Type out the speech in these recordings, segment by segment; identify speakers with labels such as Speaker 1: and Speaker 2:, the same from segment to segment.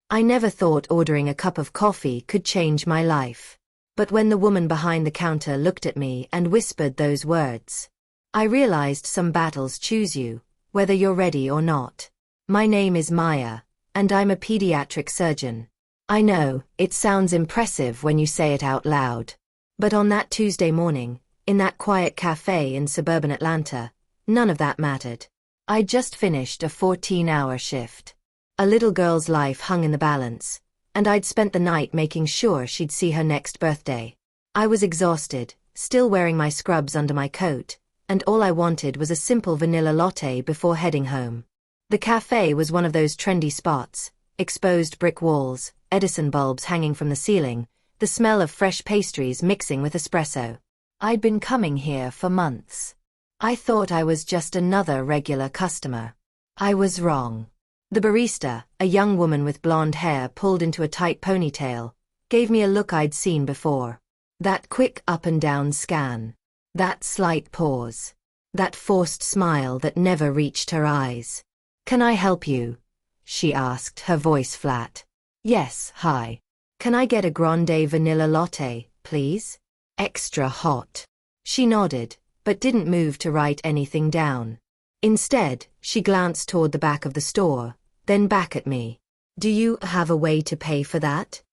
Speaker 1: I never thought ordering a cup of coffee could change my life. But when the woman behind the counter looked at me and whispered those words, I realized some battles choose you, whether you're ready or not. My name is Maya, and I'm a pediatric surgeon. I know, it sounds impressive when you say it out loud. But on that Tuesday morning, in that quiet cafe in suburban Atlanta, none of that mattered. I'd just finished a 14-hour shift. A little girl's life hung in the balance, and I'd spent the night making sure she'd see her next birthday. I was exhausted, still wearing my scrubs under my coat, and all I wanted was a simple vanilla latte before heading home. The cafe was one of those trendy spots, exposed brick walls, Edison bulbs hanging from the ceiling, the smell of fresh pastries mixing with espresso. I'd been coming here for months. I thought I was just another regular customer. I was wrong. The barista, a young woman with blonde hair pulled into a tight ponytail, gave me a look I'd seen before. That quick up and down scan. That slight pause. That forced smile that never reached her eyes. "Can I help you?" she asked, her voice flat. "Yes, hi. Can I get a grande vanilla latte, please? Extra hot." She nodded, but didn't move to write anything down. Instead, she glanced toward the back of the store, then back at me. "Do you have a way to pay for that?"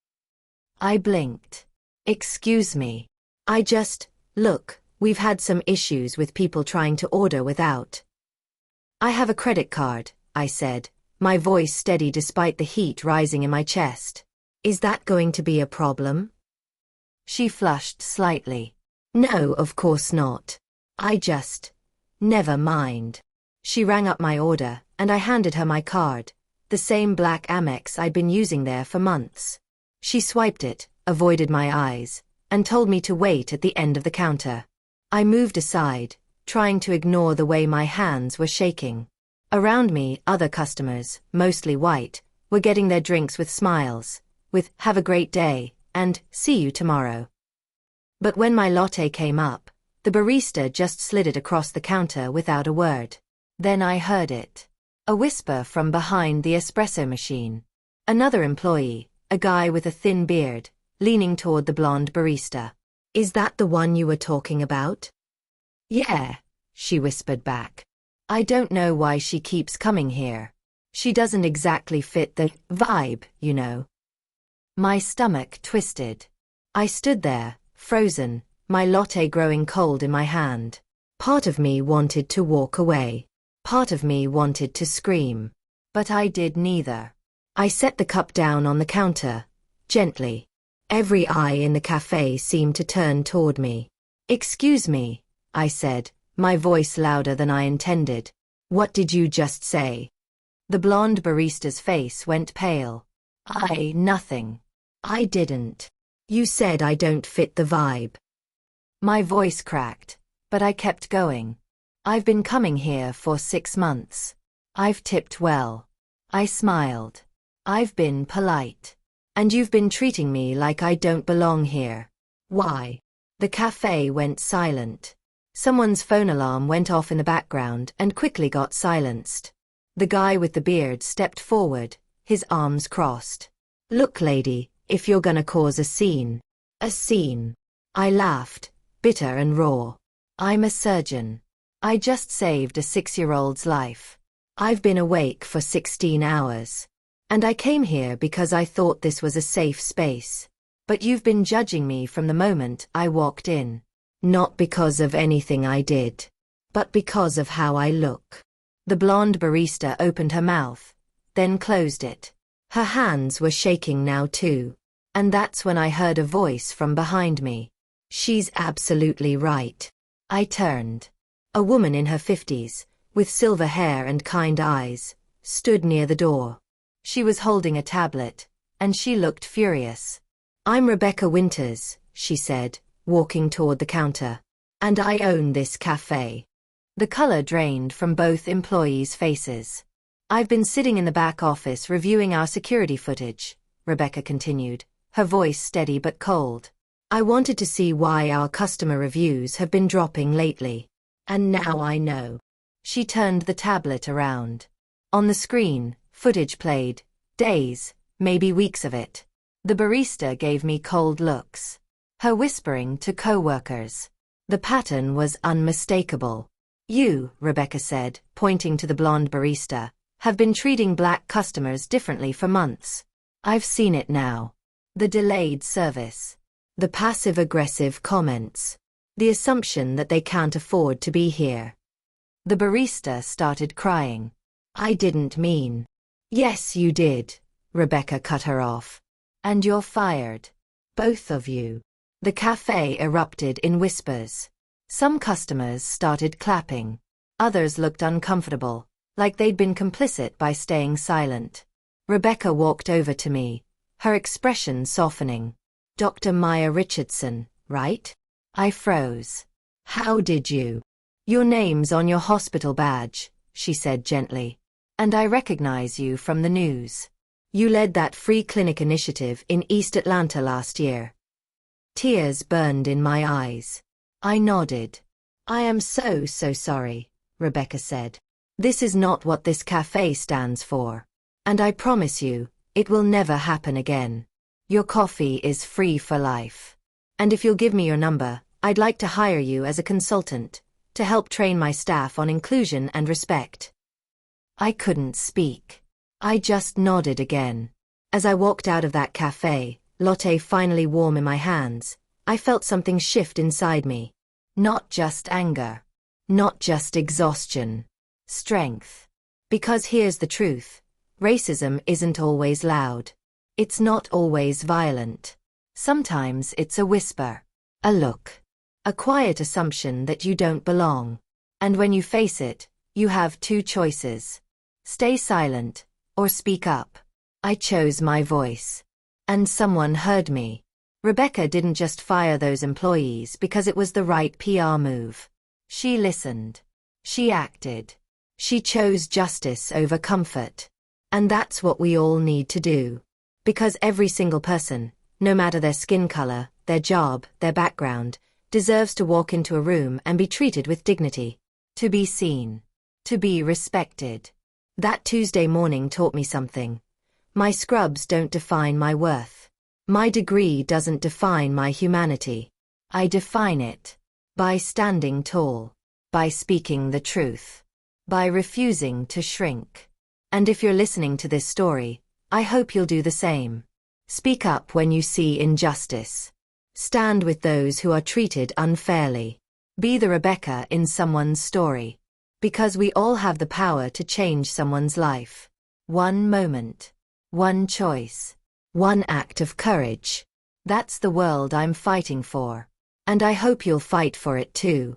Speaker 1: I blinked. "Excuse me. Look, we've had some issues with people trying to order without." "I have a credit card," I said, my voice steady despite the heat rising in my chest. "Is that going to be a problem?" She flushed slightly. "No, of course not. Never mind." She rang up my order, and I handed her my card, the same black Amex I'd been using there for months. She swiped it, avoided my eyes, and told me to wait at the end of the counter. I moved aside, trying to ignore the way my hands were shaking. Around me, other customers, mostly white, were getting their drinks with smiles, with "have a great day," and "see you tomorrow." But when my latte came up, the barista just slid it across the counter without a word. Then I heard it. A whisper from behind the espresso machine. Another employee, a guy with a thin beard, leaning toward the blonde barista. "Is that the one you were talking about?" "Yeah," she whispered back. "I don't know why she keeps coming here. She doesn't exactly fit the vibe, you know." My stomach twisted. I stood there, frozen, my latte growing cold in my hand. Part of me wanted to walk away. Part of me wanted to scream. But I did neither. I set the cup down on the counter, gently. Every eye in the cafe seemed to turn toward me. "Excuse me," I said, my voice louder than I intended. "What did you just say?" The blonde barista's face went pale. Nothing. I didn't. You said I don't fit the vibe." My voice cracked, but I kept going. "I've been coming here for 6 months. I've tipped well. I smiled. I've been polite. And you've been treating me like I don't belong here. Why?" The cafe went silent. Someone's phone alarm went off in the background and quickly got silenced. The guy with the beard stepped forward, his arms crossed. "Look, lady, if you're gonna cause a scene." "A scene?" I laughed, bitter and raw. "I'm a surgeon. I just saved a 6-year-old's life. I've been awake for 16 hours. And I came here because I thought this was a safe space. But you've been judging me from the moment I walked in. Not because of anything I did, but because of how I look." The blonde barista opened her mouth, then closed it. Her hands were shaking now too. And that's when I heard a voice from behind me. "She's absolutely right." I turned. A woman in her 50s, with silver hair and kind eyes, stood near the door. She was holding a tablet, and she looked furious. "I'm Rebecca Winters," she said, walking toward the counter. "And I own this cafe." The color drained from both employees' faces. "I've been sitting in the back office reviewing our security footage," Rebecca continued, her voice steady but cold. "I wanted to see why our customer reviews have been dropping lately. And now I know." She turned the tablet around. On the screen, footage played. Days, maybe weeks of it. The barista gave me cold looks. Her whispering to co-workers. The pattern was unmistakable. You, Rebecca said, pointing to the blonde barista, have been treating black customers differently for months. I've seen it now. The delayed service. The passive-aggressive comments. The assumption that they can't afford to be here. The barista started crying. I didn't mean. Yes, you did. Rebecca cut her off. And you're fired. Both of you. The cafe erupted in whispers. Some customers started clapping. Others looked uncomfortable, like they'd been complicit by staying silent. Rebecca walked over to me, her expression softening. Dr. Maya Richardson, right? I froze. How did you? Your name's on your hospital badge, she said gently. And I recognize you from the news. You led that free clinic initiative in East Atlanta last year. Tears burned in my eyes. I nodded. I am so sorry, Rebecca said. This is not what this cafe stands for. And I promise you, it will never happen again. Your coffee is free for life. And if you'll give me your number, I'd like to hire you as a consultant, to help train my staff on inclusion and respect. I couldn't speak. I just nodded again. As I walked out of that cafe, latte finally warm in my hands, I felt something shift inside me. Not just anger. Not just exhaustion. Strength. Because here's the truth. Racism isn't always loud. It's not always violent. Sometimes it's a whisper. A look. A quiet assumption that you don't belong. And when you face it, you have two choices. Stay silent, or speak up. I chose my voice. And someone heard me. Rebecca didn't just fire those employees because it was the right PR move. She listened. She acted. She chose justice over comfort. And that's what we all need to do. Because every single person, no matter their skin color, their job, their background, deserves to walk into a room and be treated with dignity. To be seen. To be respected. That Tuesday morning taught me something. My scrubs don't define my worth. My degree doesn't define my humanity. I define it. By standing tall. By speaking the truth. By refusing to shrink. And if you're listening to this story, I hope you'll do the same. Speak up when you see injustice. Stand with those who are treated unfairly. Be the Rebecca in someone's story. Because we all have the power to change someone's life. One moment. One choice. One act of courage. That's the world I'm fighting for. And I hope you'll fight for it too.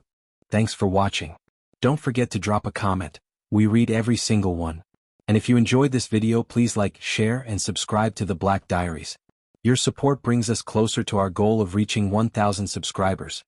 Speaker 2: Thanks for watching. Don't forget to drop a comment. We read every single one. And if you enjoyed this video, please like, share, and subscribe to the Black Diaries. Your support brings us closer to our goal of reaching 1,000 subscribers.